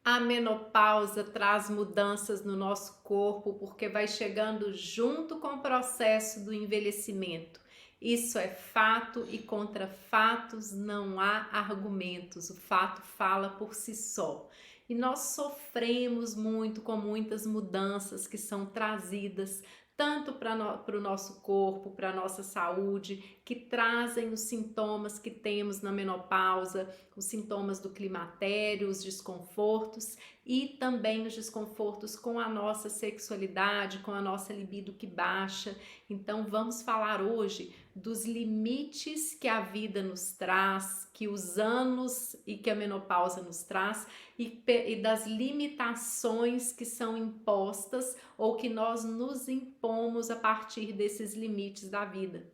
A menopausa traz mudanças no nosso corpo porque vai chegando junto com o processo do envelhecimento. Isso é fato e contra fatos não há argumentos. O fato fala por si só. E nós sofremos muito com muitas mudanças que são trazidas tanto para o nosso corpo, para a nossa saúde, que trazem os sintomas que temos na menopausa, os sintomas do climatério, os desconfortos e também os desconfortos com a nossa sexualidade, com a nossa libido que baixa. Então vamos falar hoje dos limites que a vida nos traz, que os anos e que a menopausa nos traz e das limitações que são impostas ou que nós nos impomos a partir desses limites da vida.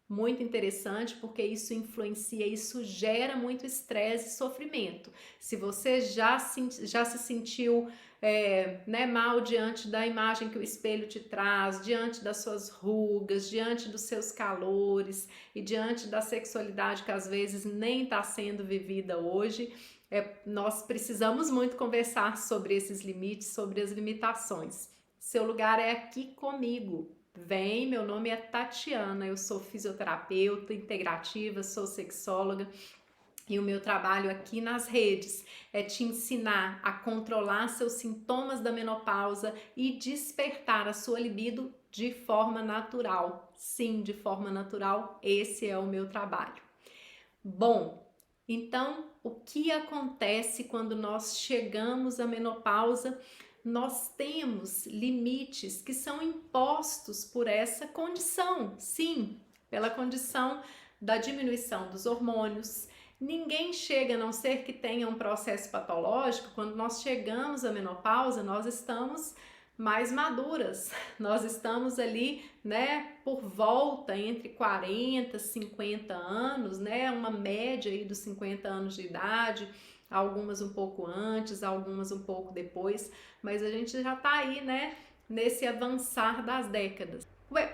Muito interessante porque isso influencia, isso gera muito estresse e sofrimento. Se você já se sentiu mal diante da imagem que o espelho te traz, diante das suas rugas, diante dos seus calores e diante da sexualidade que às vezes nem está sendo vivida hoje, nós precisamos muito conversar sobre esses limites, sobre as limitações. Seu lugar é aqui comigo. Vem, meu nome é Tatiana, eu sou fisioterapeuta integrativa, sou sexóloga e o meu trabalho aqui nas redes é te ensinar a controlar seus sintomas da menopausa e despertar a sua libido de forma natural. Sim, de forma natural, esse é o meu trabalho. Bom, então o que acontece quando nós chegamos à menopausa? Nós temos limites que são impostos por essa condição, sim, pela condição da diminuição dos hormônios. Ninguém chega, a não ser que tenha um processo patológico, quando nós chegamos à menopausa, nós estamos mais maduras. Nós estamos ali, né, por volta entre 40 e 50 anos, né, uma média aí dos 50 anos de idade, algumas um pouco antes, algumas um pouco depois, mas a gente já tá aí, né, nesse avançar das décadas.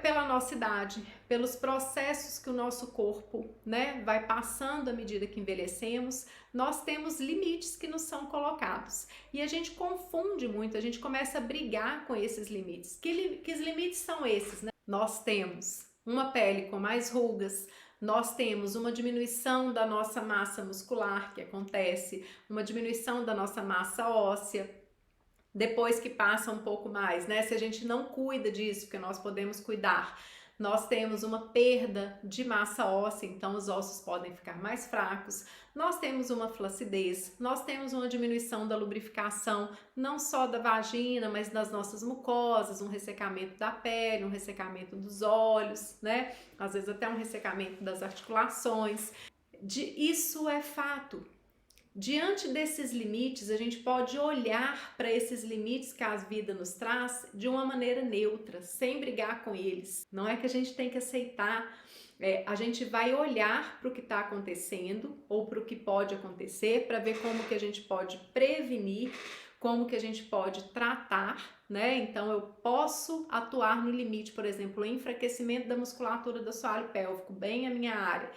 Pela nossa idade, pelos processos que o nosso corpo, né, vai passando à medida que envelhecemos, nós temos limites que nos são colocados. E a gente confunde muito, a gente começa a brigar com esses limites. Que limites são esses, né? Nós temos uma pele com mais rugas, nós temos uma diminuição da nossa massa muscular que acontece, uma diminuição da nossa massa óssea, depois que passa um pouco mais, né? Se a gente não cuida disso, porque nós podemos cuidar, nós temos uma perda de massa óssea, então os ossos podem ficar mais fracos, nós temos uma flacidez, nós temos uma diminuição da lubrificação, não só da vagina, mas das nossas mucosas, um ressecamento da pele, um ressecamento dos olhos, né? Às vezes até um ressecamento das articulações. Isso é fato. Diante desses limites, a gente pode olhar para esses limites que a vida nos traz de uma maneira neutra, sem brigar com eles. Não é que a gente tem que aceitar, a gente vai olhar para o que está acontecendo ou para o que pode acontecer para ver como que a gente pode prevenir, como que a gente pode tratar, né? Então eu posso atuar no limite, por exemplo, o enfraquecimento da musculatura do assoalho pélvico, bem a minha área.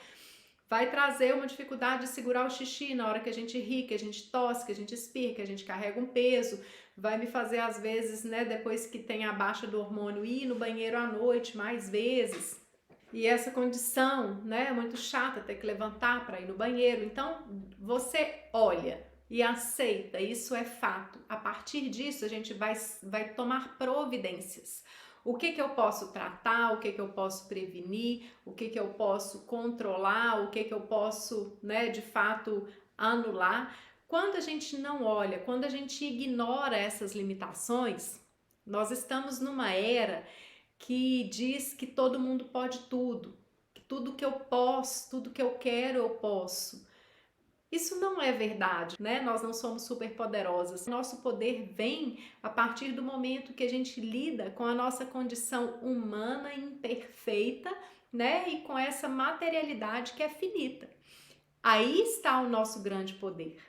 Vai trazer uma dificuldade de segurar o xixi na hora que a gente ri, que a gente tosse, que a gente espirra, que a gente carrega um peso. Vai me fazer, às vezes, né, depois que tem a baixa do hormônio, ir no banheiro à noite mais vezes. E essa condição, né, é muito chata, ter que levantar para ir no banheiro. Então, você olha e aceita, isso é fato. A partir disso, a gente vai tomar providências. O que eu posso tratar, o que eu posso prevenir, o que eu posso controlar, o que eu posso, né, de fato anular. Quando a gente não olha, quando a gente ignora essas limitações, nós estamos numa era que diz que todo mundo pode tudo, que tudo que eu posso, tudo que eu quero eu posso. Isso não é verdade, né? Nós não somos super poderosas. Nosso poder vem a partir do momento que a gente lida com a nossa condição humana imperfeita, né? E com essa materialidade que é finita. Aí está o nosso grande poder.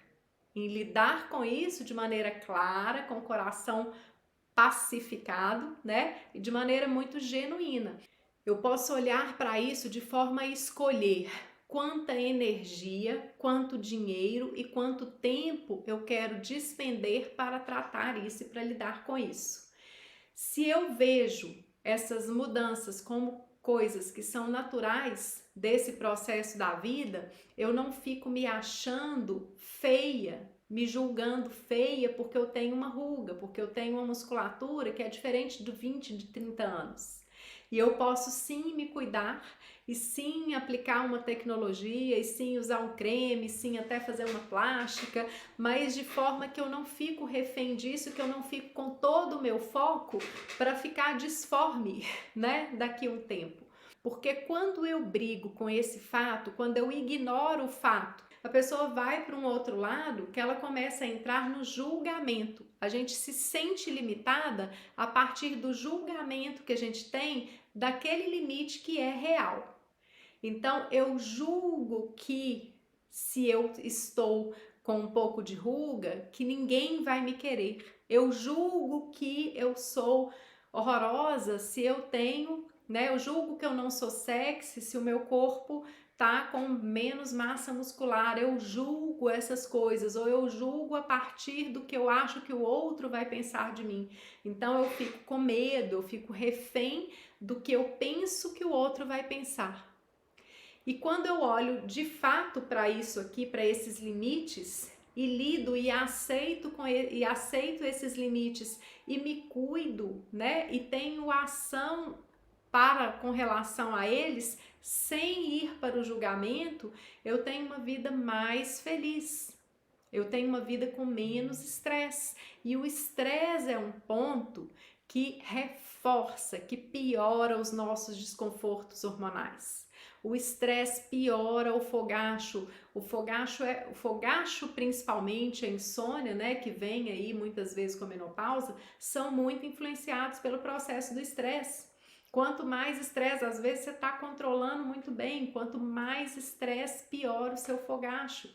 Em lidar com isso de maneira clara, com o coração pacificado, né? E de maneira muito genuína. Eu posso olhar para isso de forma a escolher quanta energia, quanto dinheiro e quanto tempo eu quero despender para tratar isso e para lidar com isso. Se eu vejo essas mudanças como coisas que são naturais desse processo da vida, eu não fico me achando feia, me julgando feia porque eu tenho uma ruga, porque eu tenho uma musculatura que é diferente do 20, de 30 anos. E eu posso sim me cuidar e sim aplicar uma tecnologia e sim usar um creme, sim até fazer uma plástica, mas de forma que eu não fico refém disso, que eu não fico com todo o meu foco para ficar disforme, né, daqui a um tempo. Porque quando eu brigo com esse fato, quando eu ignoro o fato, a pessoa vai para um outro lado que ela começa a entrar no julgamento. A gente se sente limitada a partir do julgamento que a gente tem daquele limite que é real. Então eu julgo que se eu estou com um pouco de ruga, que ninguém vai me querer. Eu julgo que eu sou horrorosa se eu tenho, né? Eu julgo que eu não sou sexy se o meu corpo tá com menos massa muscular. Eu julgo essas coisas, ou eu julgo a partir do que eu acho que o outro vai pensar de mim. Então eu fico com medo, eu fico refém do que eu penso que o outro vai pensar. E quando eu olho de fato para isso aqui, para esses limites, e lido e aceito esses limites e me cuido, né? E tenho ação para com relação a eles, sem ir para o julgamento, eu tenho uma vida mais feliz. Eu tenho uma vida com menos estresse. E o estresse é um ponto que reforça, que piora os nossos desconfortos hormonais. O estresse piora o fogacho. O fogacho principalmente a insônia, né, que vem aí muitas vezes com a menopausa, são muito influenciados pelo processo do estresse. Quanto mais estresse, às vezes você está controlando muito bem, quanto mais estresse, pior o seu fogacho.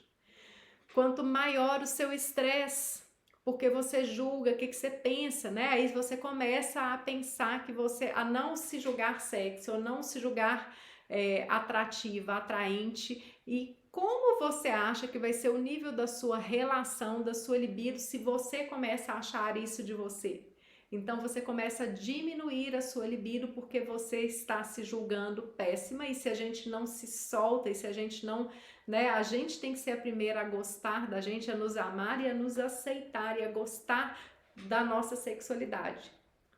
Quanto maior o seu estresse, porque você julga, o que você pensa, né? Aí você começa a pensar que a não se julgar sexy, ou não se julgar atrativa, atraente, e como você acha que vai ser o nível da sua relação, da sua libido, se você começa a achar isso de você? Então você começa a diminuir a sua libido porque você está se julgando péssima, e se a gente não se solta, e se a gente não, né, a gente tem que ser a primeira a gostar da gente, a nos amar e a nos aceitar e a gostar da nossa sexualidade.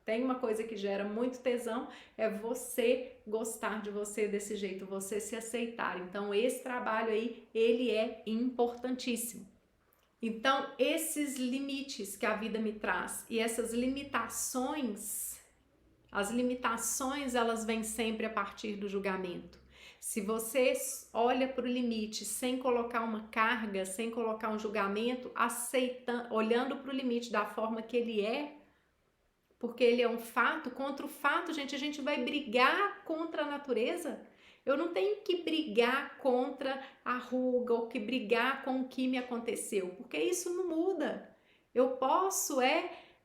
Tem uma coisa que gera muito tesão, é você gostar de você desse jeito, você se aceitar. Então esse trabalho aí, ele é importantíssimo. Então, esses limites que a vida me traz e essas limitações, as limitações elas vêm sempre a partir do julgamento. Se você olha para o limite sem colocar uma carga, sem colocar um julgamento, aceitando, olhando para o limite da forma que ele é, porque ele é um fato, contra o fato, gente, a gente vai brigar contra a natureza. Eu não tenho que brigar contra a ruga ou que brigar com o que me aconteceu, porque isso não muda. Eu posso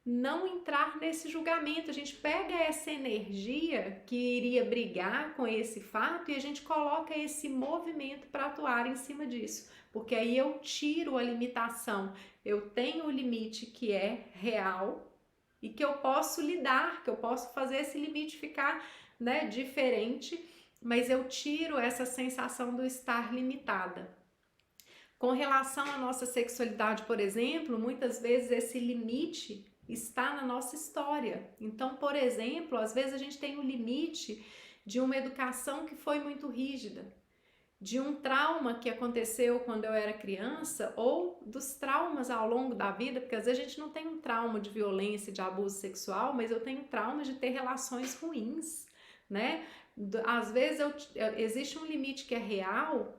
não entrar nesse julgamento. A gente pega essa energia que iria brigar com esse fato e a gente coloca esse movimento para atuar em cima disso, porque aí eu tiro a limitação. Eu tenho o limite que é real e que eu posso lidar, que eu posso fazer esse limite ficar, né, diferente, mas eu tiro essa sensação do estar limitada. Com relação à nossa sexualidade, por exemplo, muitas vezes esse limite está na nossa história. Então, por exemplo, às vezes a gente tem o limite de uma educação que foi muito rígida, de um trauma que aconteceu quando eu era criança, ou dos traumas ao longo da vida, porque às vezes a gente não tem um trauma de violência, de abuso sexual, mas eu tenho trauma de ter relações ruins, né? Às vezes existe um limite que é real,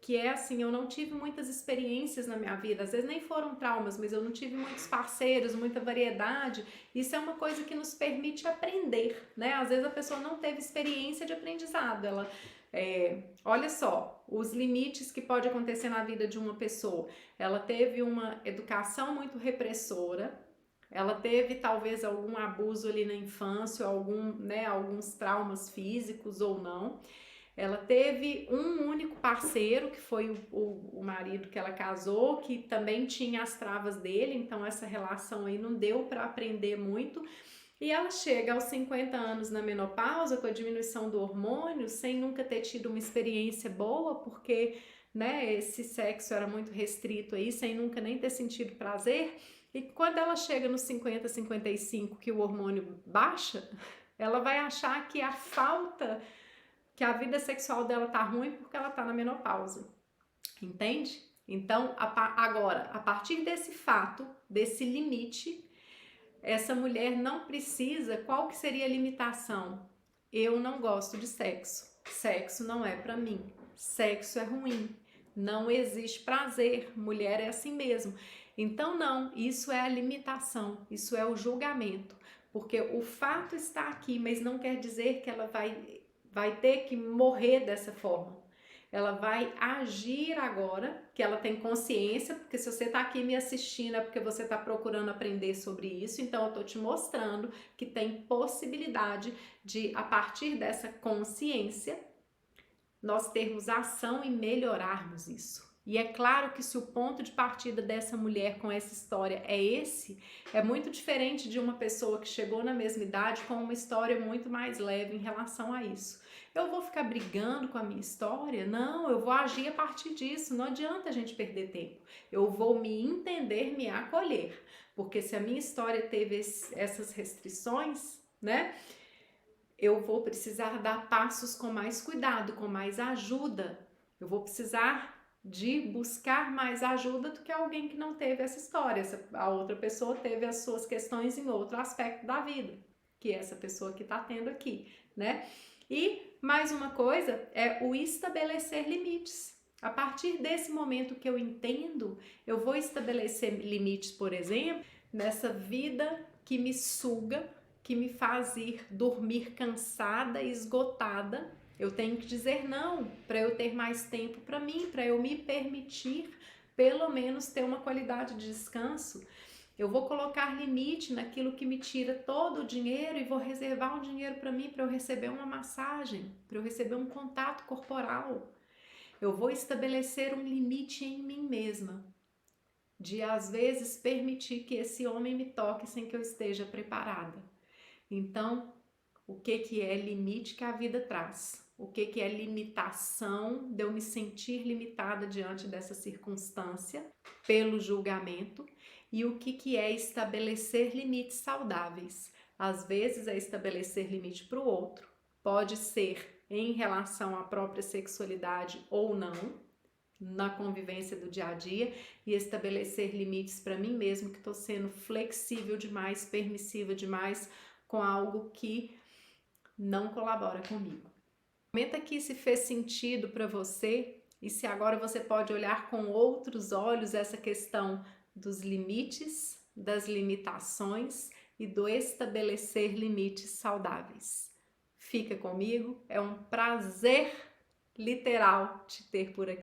que é assim, eu não tive muitas experiências na minha vida, às vezes nem foram traumas, mas eu não tive muitos parceiros, muita variedade. Isso é uma coisa que nos permite aprender, né? Às vezes a pessoa não teve experiência de aprendizado, olha só, os limites que pode acontecer na vida de uma pessoa. Ela teve uma educação muito repressora, ela teve talvez algum abuso ali na infância, alguns traumas físicos ou não. Ela teve um único parceiro, que foi o marido que ela casou, que também tinha as travas dele, então essa relação aí não deu para aprender muito. E ela chega aos 50 anos na menopausa, com a diminuição do hormônio, sem nunca ter tido uma experiência boa, porque, né, esse sexo era muito restrito aí, sem nunca nem ter sentido prazer. E quando ela chega nos 50, 55, que o hormônio baixa, ela vai achar que a falta, que a vida sexual dela tá ruim porque ela tá na menopausa. Entende? Então, agora, a partir desse fato, desse limite, essa mulher não precisa, qual que seria a limitação? Eu não gosto de sexo. Sexo não é pra mim. Sexo é ruim. Não existe prazer. Mulher é assim mesmo. Então não, isso é a limitação, isso é o julgamento. Porque o fato está aqui, mas não quer dizer que ela vai ter que morrer dessa forma. Ela vai agir agora, que ela tem consciência, porque se você está aqui me assistindo é porque você está procurando aprender sobre isso, então eu estou te mostrando que tem possibilidade de, a partir dessa consciência, nós termos ação e melhorarmos isso. E é claro que se o ponto de partida dessa mulher com essa história é esse, é muito diferente de uma pessoa que chegou na mesma idade com uma história muito mais leve em relação a isso. Eu vou ficar brigando com a minha história? Não, eu vou agir a partir disso. Não adianta a gente perder tempo. Eu vou me entender, me acolher. Porque se a minha história teve essas restrições, né? Eu vou precisar dar passos com mais cuidado, com mais ajuda. Eu vou precisar de buscar mais ajuda do que alguém que não teve essa história. A outra pessoa teve as suas questões em outro aspecto da vida, que essa pessoa que está tendo aqui, né? E mais uma coisa é o estabelecer limites. A partir desse momento que eu entendo, eu vou estabelecer limites, por exemplo, nessa vida que me suga, que me faz ir dormir cansada, esgotada. Eu tenho que dizer não para eu ter mais tempo para mim, para eu me permitir pelo menos ter uma qualidade de descanso. Eu vou colocar limite naquilo que me tira todo o dinheiro e vou reservar um dinheiro para mim, para eu receber uma massagem, para eu receber um contato corporal. Eu vou estabelecer um limite em mim mesma, de às vezes permitir que esse homem me toque sem que eu esteja preparada. Então, o que é limite que a vida traz? O que é limitação de eu me sentir limitada diante dessa circunstância pelo julgamento? E o que é estabelecer limites saudáveis? Às vezes é estabelecer limite para o outro, pode ser em relação à própria sexualidade ou não, na convivência do dia a dia, e estabelecer limites para mim mesmo, que estou sendo flexível demais, permissiva demais com algo que não colabora comigo. Comenta aqui se fez sentido para você e se agora você pode olhar com outros olhos essa questão dos limites, das limitações e do estabelecer limites saudáveis. Fica comigo, é um prazer literal te ter por aqui.